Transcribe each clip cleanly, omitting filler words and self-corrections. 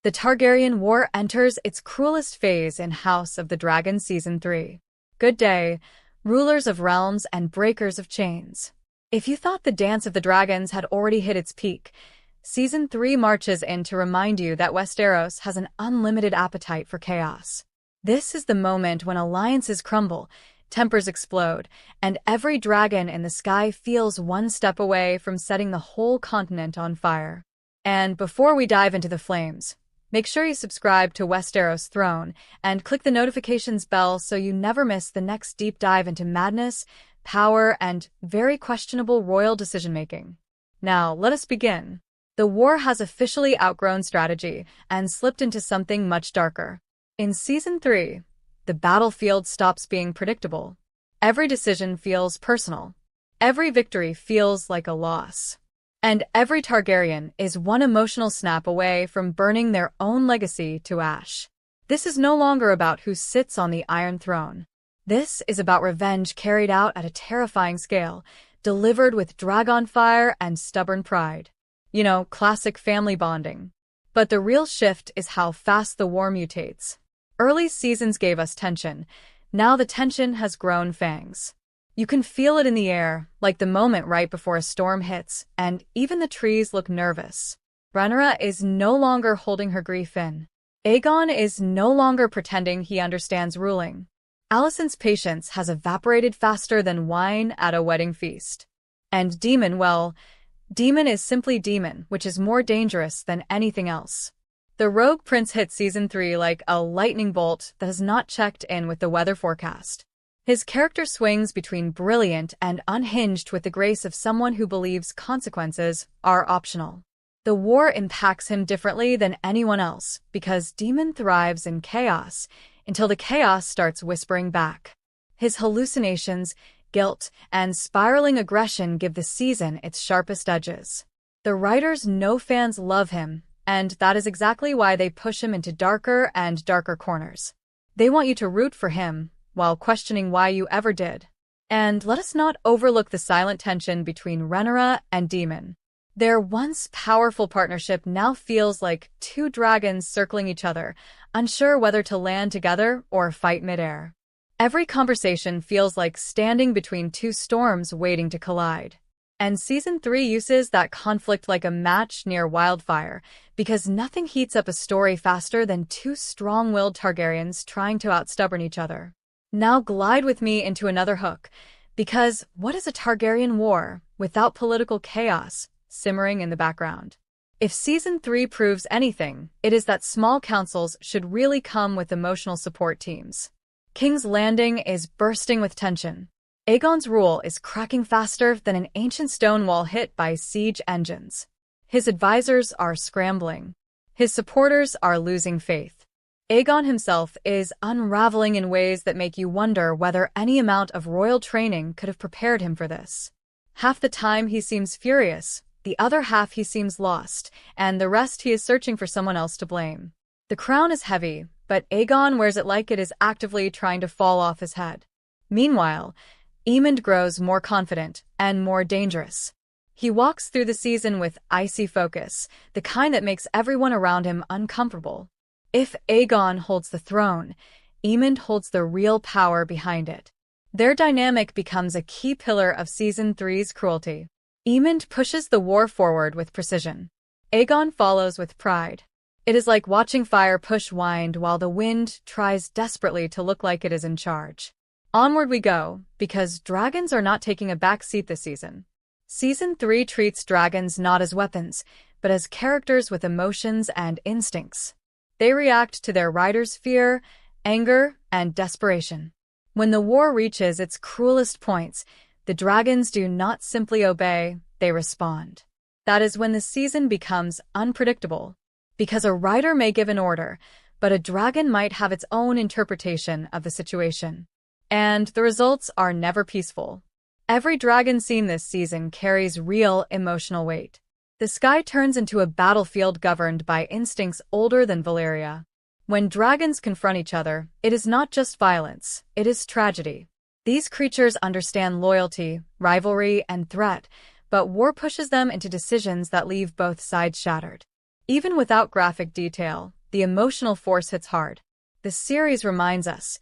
The Targaryen War enters its cruelest phase in House of the Dragon Season 3. Good day, rulers of realms and breakers of chains. If you thought the Dance of the Dragons had already hit its peak, Season 3 marches in to remind you that Westeros has an unlimited appetite for chaos. This is the moment when alliances crumble, tempers explode, and every dragon in the sky feels one step away from setting the whole continent on fire. And before we dive into the flames, make sure you subscribe to Westeros Throne and click the notifications bell so you never miss the next deep dive into madness, power, and very questionable royal decision-making. Now, let us begin. The war has officially outgrown strategy and slipped into something much darker. In Season 3, the battlefield stops being predictable. Every decision feels personal. Every victory feels like a loss. And every Targaryen is one emotional snap away from burning their own legacy to ash. This is no longer about who sits on the Iron Throne. This is about revenge carried out at a terrifying scale, delivered with Dragonfire and stubborn pride. You know, classic family bonding. But the real shift is how fast the war mutates. Early seasons gave us tension. Now the tension has grown fangs. You can feel it in the air, like the moment right before a storm hits, and even the trees look nervous. Rhaenyra is no longer holding her grief in. Aegon is no longer pretending he understands ruling. Alicent's patience has evaporated faster than wine at a wedding feast. And Daemon, well, Daemon is simply Daemon, which is more dangerous than anything else. The Rogue Prince hit Season 3 like a lightning bolt that has not checked in with the weather forecast. His character swings between brilliant and unhinged with the grace of someone who believes consequences are optional. The war impacts him differently than anyone else because Daemon thrives in chaos until the chaos starts whispering back. His hallucinations, guilt, and spiraling aggression give the season its sharpest edges. The writers know fans love him, and that is exactly why they push him into darker and darker corners. They want you to root for him, while questioning why you ever did. And let us not overlook the silent tension between Rhaenyra and Daemon. Their once powerful partnership now feels like two dragons circling each other, unsure whether to land together or fight midair. Every conversation feels like standing between two storms waiting to collide. And Season 3 uses that conflict like a match near wildfire, because nothing heats up a story faster than two strong-willed Targaryens trying to outstubborn each other. Now glide with me into another hook, because what is a Targaryen war without political chaos simmering in the background? If Season 3 proves anything, it is that small councils should really come with emotional support teams. King's Landing is bursting with tension. Aegon's rule is cracking faster than an ancient stone wall hit by siege engines. His advisors are scrambling. His supporters are losing faith. Aegon himself is unraveling in ways that make you wonder whether any amount of royal training could have prepared him for this. Half the time he seems furious, the other half he seems lost, and the rest he is searching for someone else to blame. The crown is heavy, but Aegon wears it like it is actively trying to fall off his head. Meanwhile, Aemond grows more confident and more dangerous. He walks through the season with icy focus, the kind that makes everyone around him uncomfortable. If Aegon holds the throne, Aemond holds the real power behind it. Their dynamic becomes a key pillar of Season 3's cruelty. Aemond pushes the war forward with precision. Aegon follows with pride. It is like watching fire push wind while the wind tries desperately to look like it is in charge. Onward we go, because dragons are not taking a back seat this season. Season 3 treats dragons not as weapons, but as characters with emotions and instincts. They react to their riders' fear, anger, and desperation. When the war reaches its cruelest points, the dragons do not simply obey, they respond. That is when the season becomes unpredictable. Because a rider may give an order, but a dragon might have its own interpretation of the situation. And the results are never peaceful. Every dragon seen this season carries real emotional weight. The sky turns into a battlefield governed by instincts older than Valyria. When dragons confront each other, it is not just violence, it is tragedy. These creatures understand loyalty, rivalry, and threat, but war pushes them into decisions that leave both sides shattered. Even without graphic detail, the emotional force hits hard. The series reminds us,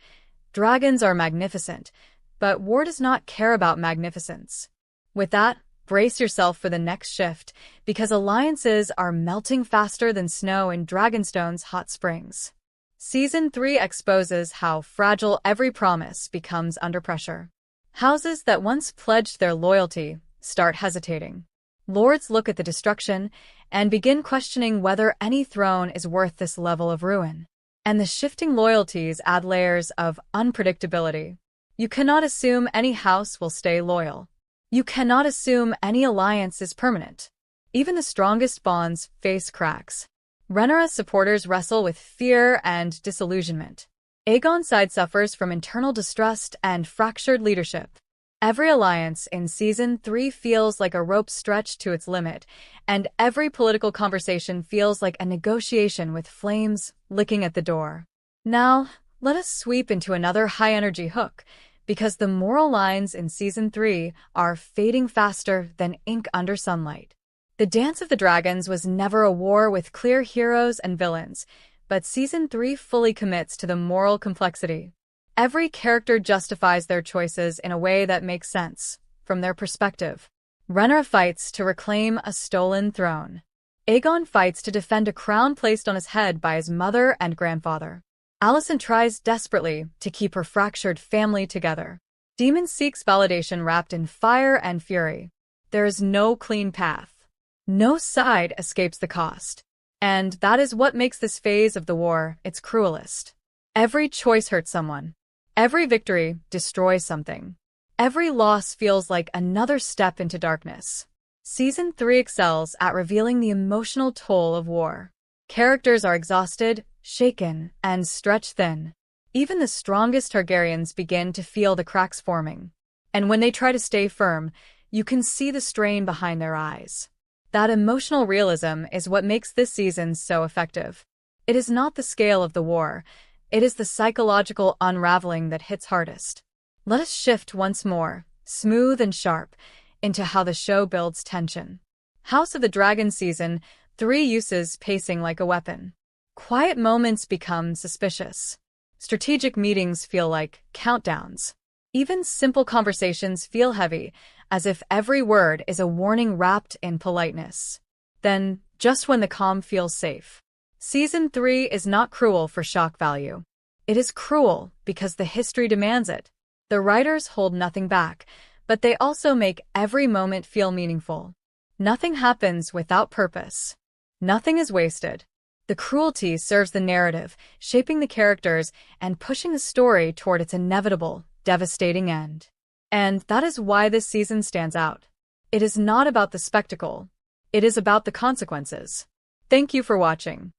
dragons are magnificent, but war does not care about magnificence. With that, brace yourself for the next shift, because alliances are melting faster than snow in Dragonstone's hot springs. Season 3 exposes how fragile every promise becomes under pressure. Houses that once pledged their loyalty start hesitating. Lords look at the destruction and begin questioning whether any throne is worth this level of ruin. And the shifting loyalties add layers of unpredictability. You cannot assume any house will stay loyal. You cannot assume any alliance is permanent. Even the strongest bonds face cracks. Rhaenyra supporters wrestle with fear and disillusionment. Aegon's side suffers from internal distrust and fractured leadership. Every alliance in Season 3 feels like a rope stretched to its limit, and every political conversation feels like a negotiation with flames licking at the door. Now, let us sweep into another high-energy hook, because the moral lines in Season 3 are fading faster than ink under sunlight. The Dance of the Dragons was never a war with clear heroes and villains, but Season 3 fully commits to the moral complexity. Every character justifies their choices in a way that makes sense, from their perspective. Rhaenyra fights to reclaim a stolen throne. Aegon fights to defend a crown placed on his head by his mother and grandfather. Alicent tries desperately to keep her fractured family together. Daemon seeks validation wrapped in fire and fury. There is no clean path. No side escapes the cost. And that is what makes this phase of the war its cruelest. Every choice hurts someone. Every victory destroys something. Every loss feels like another step into darkness. Season 3 excels at revealing the emotional toll of war. Characters are exhausted, shaken, and stretched thin. Even the strongest Targaryens begin to feel the cracks forming. And when they try to stay firm, you can see the strain behind their eyes. That emotional realism is what makes this season so effective. It is not the scale of the war. It is the psychological unraveling that hits hardest. Let us shift once more, smooth and sharp, into how the show builds tension. House of the Dragon Season 3 uses pacing like a weapon. Quiet moments become suspicious. Strategic meetings feel like countdowns. Even simple conversations feel heavy, as if every word is a warning wrapped in politeness. Then, just when the calm feels safe. Season 3 is not cruel for shock value. It is cruel because the history demands it. The writers hold nothing back, but they also make every moment feel meaningful. Nothing happens without purpose. Nothing is wasted. The cruelty serves the narrative, shaping the characters and pushing the story toward its inevitable, devastating end. And that is why this season stands out. It is not about the spectacle. It is about the consequences. Thank you for watching.